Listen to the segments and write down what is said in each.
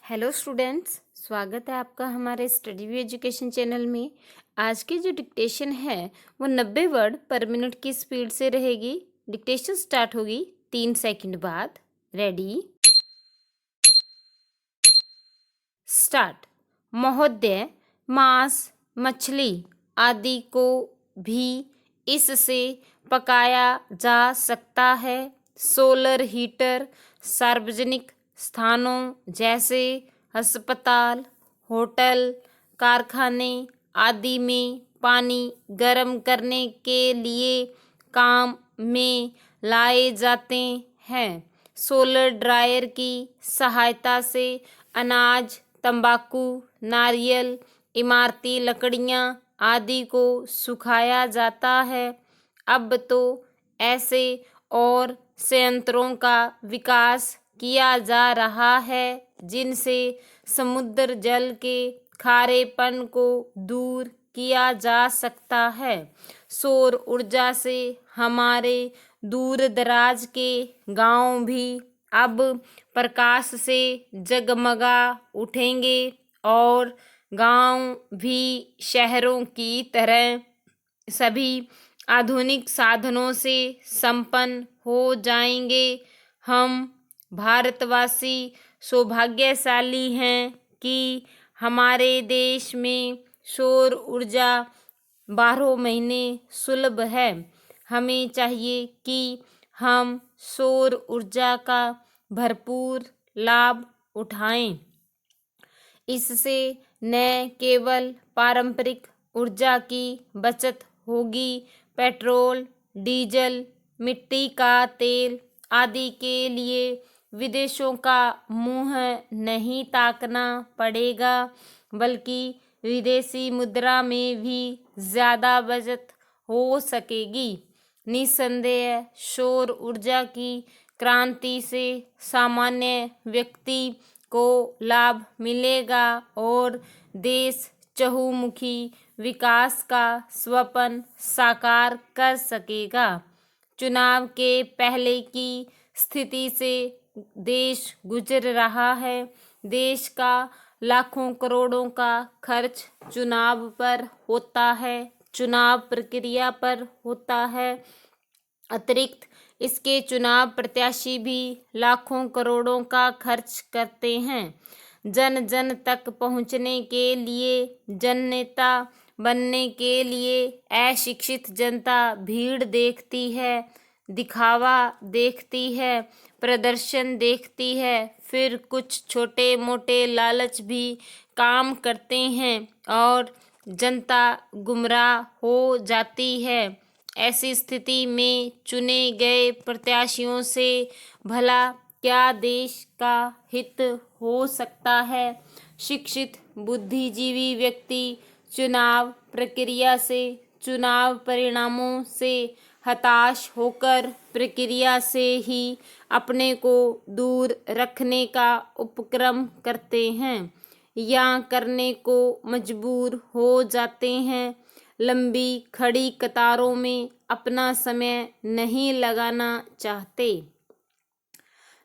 Hello students, स्वागत है आपका हमारे स्टडी व्यू एजुकेशन चैनल में। आज की जो डिक्टेशन है वो 90 वर्ड पर मिनट की स्पीड से रहेगी। डिक्टेशन स्टार्ट होगी 3 सेकंड बाद। Ready, start. महोदय, मांस, मछली आदि को भी इससे पकाया जा सकता है। सोलर हीटर सार्वजनिक स्थानों जैसे अस्पताल, होटल, कारखाने आदि में पानी गर्म करने के लिए काम में लाए जाते हैं। सोलर ड्रायर की सहायता से अनाज, तंबाकू, नारियल, इमारती लकड़ियाँ आदि को सुखाया जाता है। अब तो ऐसे और संयंत्रों का विकास किया जा रहा है जिनसे समुद्र जल के खारेपन को दूर किया जा सकता है। सौर ऊर्जा से हमारे दूर दराज के गांव भी अब प्रकाश से जगमगा उठेंगे और गांव भी शहरों की तरह सभी आधुनिक साधनों से संपन्न हो जाएंगे। हम भारतवासी सौभाग्यशाली हैं कि हमारे देश में सौर ऊर्जा 12 महीने सुलभ है। हमें चाहिए कि हम सौर ऊर्जा का भरपूर लाभ उठाएं। इससे न केवल पारंपरिक ऊर्जा की बचत होगी, पेट्रोल, डीजल, मिट्टी का तेल आदि के लिए विदेशों का मुंह नहीं ताकना पड़ेगा, बल्कि विदेशी मुद्रा में भी ज़्यादा बचत हो सकेगी। निस्संदेह सौर ऊर्जा की क्रांति से सामान्य व्यक्ति को लाभ मिलेगा और देश चहुमुखी विकास का स्वप्न साकार कर सकेगा। चुनाव के पहले की स्थिति से देश गुजर रहा है। देश का लाखों करोड़ों का खर्च चुनाव पर होता है, चुनाव प्रक्रिया पर होता है। अतिरिक्त इसके चुनाव प्रत्याशी भी लाखों करोड़ों का खर्च करते हैं। जन जन तक पहुंचने के लिए, जननेता बनने के लिए अशिक्षित जनता भीड़ देखती है, दिखावा देखती है, प्रदर्शन देखती है, फिर कुछ छोटे मोटे लालच भी काम करते हैं और जनता गुमराह हो जाती है। ऐसी स्थिति में चुने गए प्रत्याशियों से भला क्या देश का हित हो सकता है। शिक्षित बुद्धिजीवी व्यक्ति चुनाव प्रक्रिया से, चुनाव परिणामों से हताश होकर प्रक्रिया से ही अपने को दूर रखने का उपक्रम करते हैं या करने को मजबूर हो जाते हैं। लंबी खड़ी कतारों में अपना समय नहीं लगाना चाहते।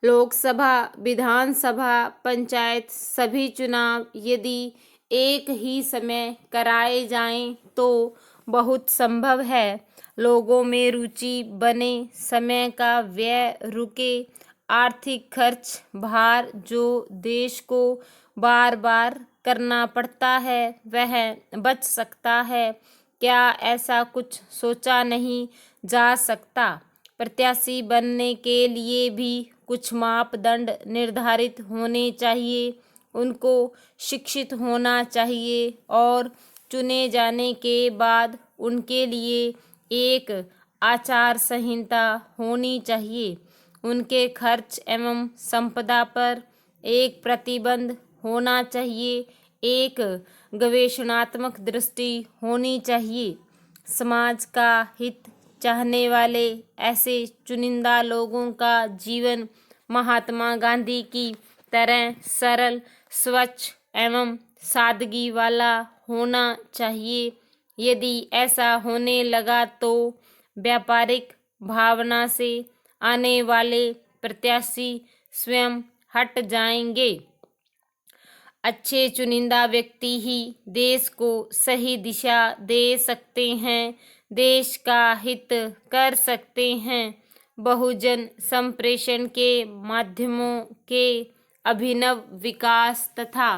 लोकसभा, विधानसभा, पंचायत सभी चुनाव यदि एक ही समय कराए जाएं तो बहुत संभव है। लोगों में रुचि बने, समय का व्यय रुके, आर्थिक खर्च भार जो देश को बार बार करना पड़ता है वह बच सकता है। क्या ऐसा कुछ सोचा नहीं जा सकता। प्रत्याशी बनने के लिए भी कुछ मापदंड निर्धारित होने चाहिए। उनको शिक्षित होना चाहिए और चुने जाने के बाद उनके लिए एक आचार संहिता होनी चाहिए। उनके खर्च एवं संपदा पर एक प्रतिबंध होना चाहिए। एक गवेषणात्मक दृष्टि होनी चाहिए। समाज का हित चाहने वाले ऐसे चुनिंदा लोगों का जीवन महात्मा गांधी की तरह सरल, स्वच्छ एवं सादगी वाला होना चाहिए। यदि ऐसा होने लगा तो व्यापारिक भावना से आने वाले प्रत्याशी स्वयं हट जाएंगे। अच्छे चुनिंदा व्यक्ति ही देश को सही दिशा दे सकते हैं, देश का हित कर सकते हैं। बहुजन संप्रेषण के माध्यमों के अभिनव विकास तथा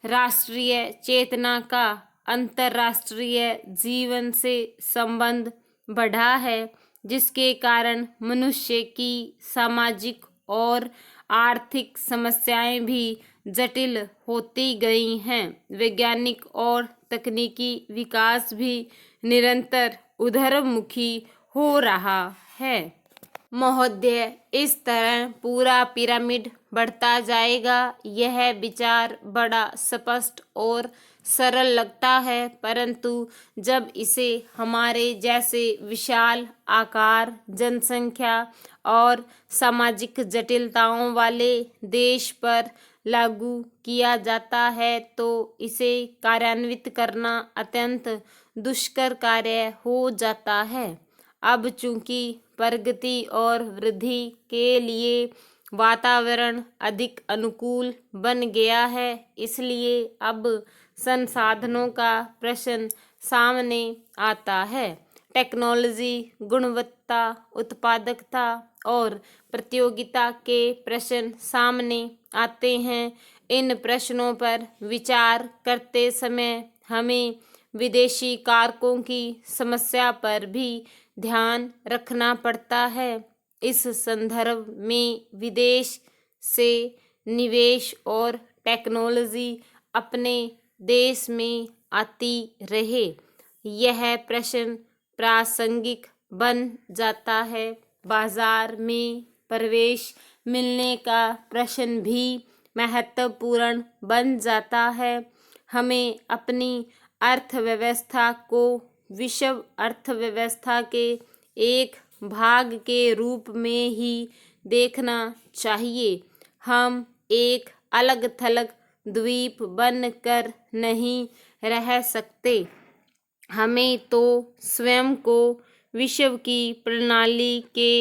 राष्ट्रीय चेतना का अंतर्राष्ट्रीय जीवन से संबंध बढ़ा है, जिसके कारण मनुष्य की सामाजिक और आर्थिक समस्याएं भी जटिल होती गई हैं। वैज्ञानिक और तकनीकी विकास भी निरंतर उधरमुखी हो रहा है। महोदय, इस तरह पूरा पिरामिड बढ़ता जाएगा। यह विचार बड़ा स्पष्ट और सरल लगता है, परंतु जब इसे हमारे जैसे विशाल आकार, जनसंख्या और सामाजिक जटिलताओं वाले देश पर लागू किया जाता है तो इसे कार्यान्वित करना अत्यंत दुष्कर कार्य हो जाता है। अब चूंकि प्रगति और वृद्धि के लिए वातावरण अधिक अनुकूल बन गया है, इसलिए अब संसाधनों का प्रश्न सामने आता है। टेक्नोलॉजी, गुणवत्ता, उत्पादकता और प्रतियोगिता के प्रश्न सामने आते हैं। इन प्रश्नों पर विचार करते समय हमें विदेशी कारकों की समस्या पर भी ध्यान रखना पड़ता है। इस संदर्भ में विदेश से निवेश और टेक्नोलॉजी अपने देश में आती रहे, यह प्रश्न प्रासंगिक बन जाता है। बाजार में प्रवेश मिलने का प्रश्न भी महत्वपूर्ण बन जाता है। हमें अपनी अर्थव्यवस्था को विश्व अर्थव्यवस्था के एक भाग के रूप में ही देखना चाहिए। हम एक अलग थलग द्वीप बन कर नहीं रह सकते। हमें तो स्वयं को विश्व की प्रणाली के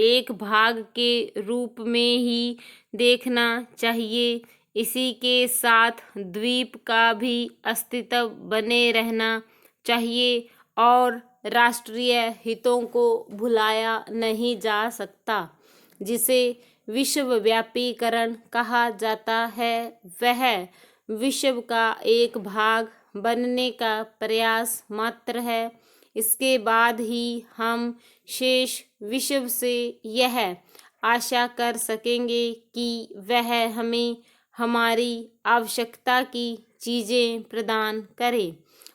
एक भाग के रूप में ही देखना चाहिए। इसी के साथ द्वीप का भी अस्तित्व बने रहना चाहिए और राष्ट्रीय हितों को भुलाया नहीं जा सकता। जिसे विश्वव्यापीकरण कहा जाता है, वह विश्व का एक भाग बनने का प्रयास मात्र है। इसके बाद ही हम शेष विश्व से यह आशा कर सकेंगे कि वह हमें हमारी आवश्यकता की चीज़ें प्रदान करे।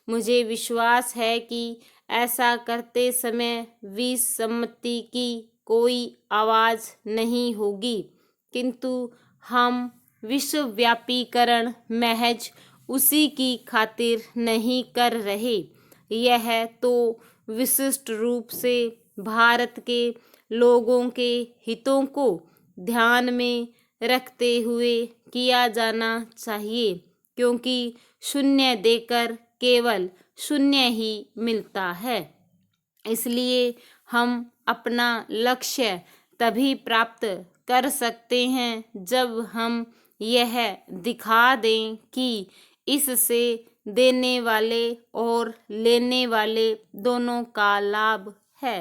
मुझे विश्वास है कि ऐसा करते समय विसम्मति की कोई आवाज़ नहीं होगी, किंतु हम विश्वव्यापीकरण महज उसी की खातिर नहीं कर रहे। यह तो विशिष्ट रूप से भारत के लोगों के हितों को ध्यान में रखते हुए किया जाना चाहिए, क्योंकि शून्य देकर केवल शून्य ही मिलता है। इसलिए हम अपना लक्ष्य तभी प्राप्त कर सकते हैं जब हम यह दिखा दें कि इससे देने वाले और लेने वाले दोनों का लाभ है।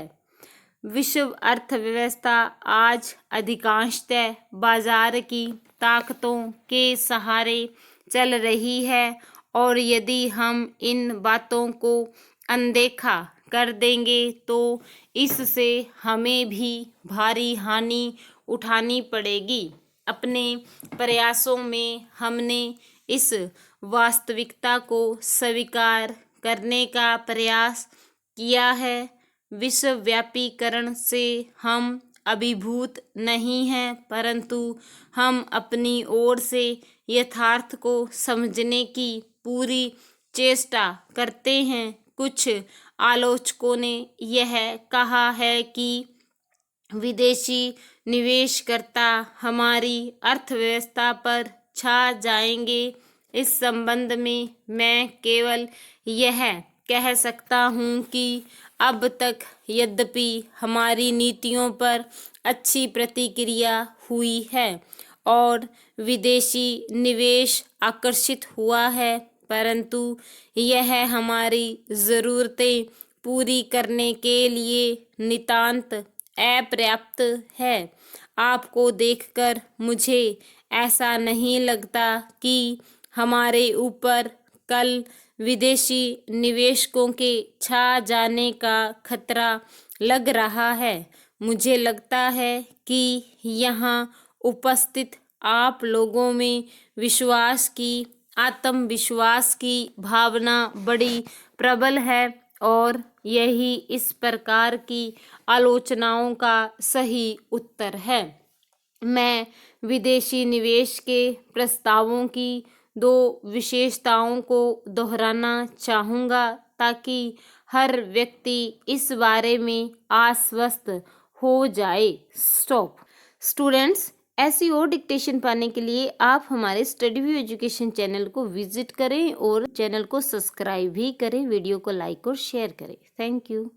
विश्व अर्थव्यवस्था आज अधिकांशतः बाजार की ताकतों के सहारे चल रही है और यदि हम इन बातों को अनदेखा कर देंगे तो इससे हमें भी भारी हानि उठानी पड़ेगी। अपने प्रयासों में हमने इस वास्तविकता को स्वीकार करने का प्रयास किया है। विश्वव्यापीकरण से हम अभिभूत नहीं हैं, परंतु हम अपनी ओर से यथार्थ को समझने की पूरी चेष्टा करते हैं। कुछ आलोचकों ने यह कहा है कि विदेशी निवेशकर्ता हमारी अर्थव्यवस्था पर छा जाएंगे। इस संबंध में मैं केवल यह कह सकता हूँ कि अब तक यद्यपि हमारी नीतियों पर अच्छी प्रतिक्रिया हुई है और विदेशी निवेश आकर्षित हुआ है, परंतु यह हमारी ज़रूरतें पूरी करने के लिए नितांत अपर्याप्त है। आपको देखकर मुझे ऐसा नहीं लगता कि हमारे ऊपर कल विदेशी निवेशकों के छा जाने का खतरा लग रहा है। मुझे लगता है कि यहाँ उपस्थित आप लोगों में आत्मविश्वास की भावना बड़ी प्रबल है और यही इस प्रकार की आलोचनाओं का सही उत्तर है। मैं विदेशी निवेश के प्रस्तावों की 2 विशेषताओं को दोहराना चाहूँगा ताकि हर व्यक्ति इस बारे में आश्वस्त हो जाए। स्टूडेंट्स, ऐसी और डिक्टेशन पाने के लिए आप हमारे स्टडी व्यू एजुकेशन चैनल को विजिट करें और चैनल को सब्सक्राइब भी करें, वीडियो को लाइक और शेयर करें। Thank you.